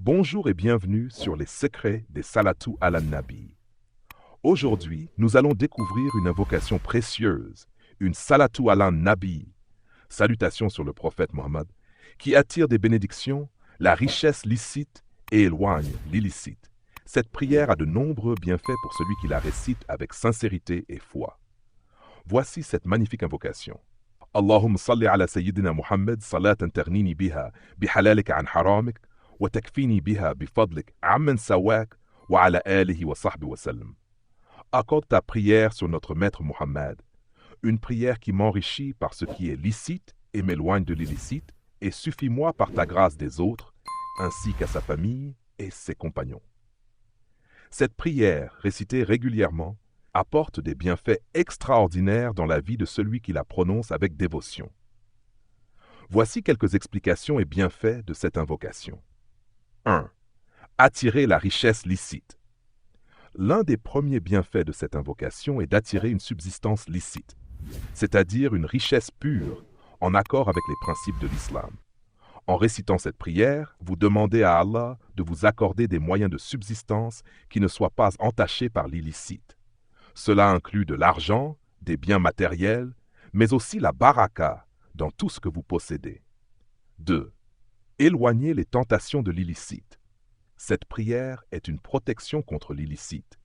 Bonjour et bienvenue sur les secrets des Salatou ala Nabi. Aujourd'hui, nous allons découvrir une invocation précieuse, une Salatou ala Nabi, salutation sur le prophète Mohammed, qui attire des bénédictions, la richesse licite et éloigne l'illicite. Cette prière a de nombreux bienfaits pour celui qui la récite avec sincérité et foi. Voici cette magnifique invocation. Allahumma salli ala Sayyidina Muhammad salatan tarnini biha bihalalika an haramik وتكفيني بها بفضلك عمن سواك وعلى آله وصحبه وسلم. Accorde ta prière sur notre maître Mohammed, une prière qui m'enrichit par ce qui est licite et m'éloigne de l'illicite, et suffis-moi par ta grâce des autres, ainsi qu'à sa famille et ses compagnons. Cette prière, récitée régulièrement, apporte des bienfaits extraordinaires dans la vie de celui qui la prononce avec dévotion. Voici quelques explications et bienfaits de cette invocation. 1. Attirer la richesse licite. L'un des premiers bienfaits de cette invocation est d'attirer une subsistance licite, c'est-à-dire une richesse pure, en accord avec les principes de l'islam. En récitant cette prière, vous demandez à Allah de vous accorder des moyens de subsistance qui ne soient pas entachés par l'illicite. Cela inclut de l'argent, des biens matériels, mais aussi la baraka dans tout ce que vous possédez. 2. Éloigner les tentations de l'illicite. Cette prière est une protection contre l'illicite.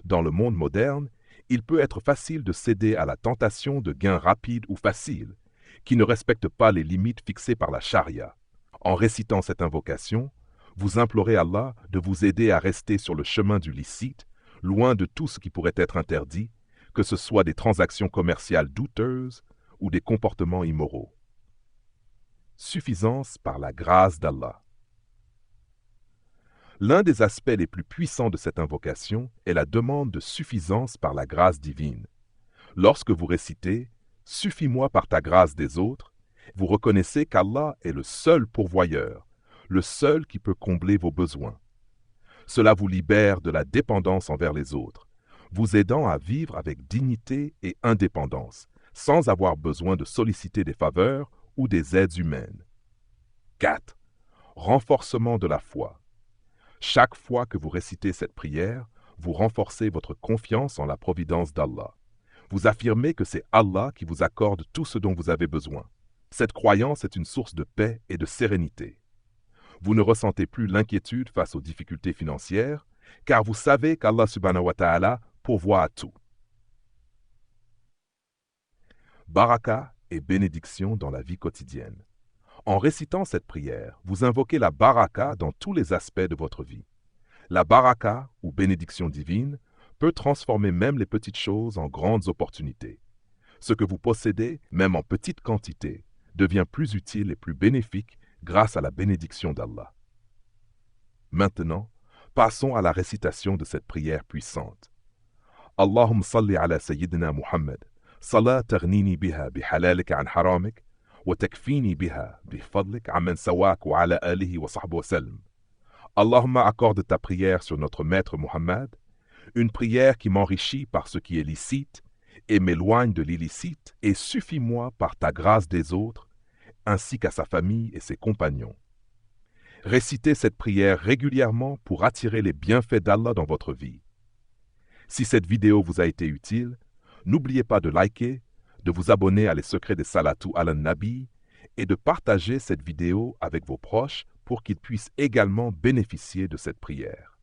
Dans le monde moderne, il peut être facile de céder à la tentation de gains rapides ou faciles, qui ne respectent pas les limites fixées par la charia. En récitant cette invocation, vous implorez Allah de vous aider à rester sur le chemin du licite, loin de tout ce qui pourrait être interdit, que ce soit des transactions commerciales douteuses ou des comportements immoraux. Suffisance par la grâce d'Allah. L'un des aspects les plus puissants de cette invocation est la demande de suffisance par la grâce divine. Lorsque vous récitez « Suffis-moi par ta grâce des autres », vous reconnaissez qu'Allah est le seul pourvoyeur, le seul qui peut combler vos besoins. Cela vous libère de la dépendance envers les autres, vous aidant à vivre avec dignité et indépendance, sans avoir besoin de solliciter des faveurs ou des aides humaines. 4. Renforcement de la foi. Chaque fois que vous récitez cette prière, vous renforcez votre confiance en la providence d'Allah. Vous affirmez que c'est Allah qui vous accorde tout ce dont vous avez besoin. Cette croyance est une source de paix et de sérénité. Vous ne ressentez plus l'inquiétude face aux difficultés financières, car vous savez qu'Allah subhanahu wa ta'ala pourvoit à tout. Baraka et bénédiction dans la vie quotidienne. En récitant cette prière, vous invoquez la baraka dans tous les aspects de votre vie. La baraka, ou bénédiction divine, peut transformer même les petites choses en grandes opportunités. Ce que vous possédez, même en petite quantité, devient plus utile et plus bénéfique grâce à la bénédiction d'Allah. Maintenant, passons à la récitation de cette prière puissante. Allahumma salli ala Sayyidina Muhammad, salat tarnini biha bihalalika an haramik, وتكفيني بها بفضلك عمن سواك وعلى آله وصحبه وسلم. Allahumma, accorde ta prière sur notre maître Mohammed, une prière qui m'enrichit par ce qui est licite et m'éloigne de l'illicite, et suffis-moi par ta grâce des autres, ainsi qu'à sa famille et ses compagnons. Récitez cette prière régulièrement pour attirer les bienfaits d'Allah dans votre vie. Si cette vidéo vous a été utile, n'oubliez pas de liker, de vous abonner à les secrets des Salatou ala Nabi et de partager cette vidéo avec vos proches pour qu'ils puissent également bénéficier de cette prière.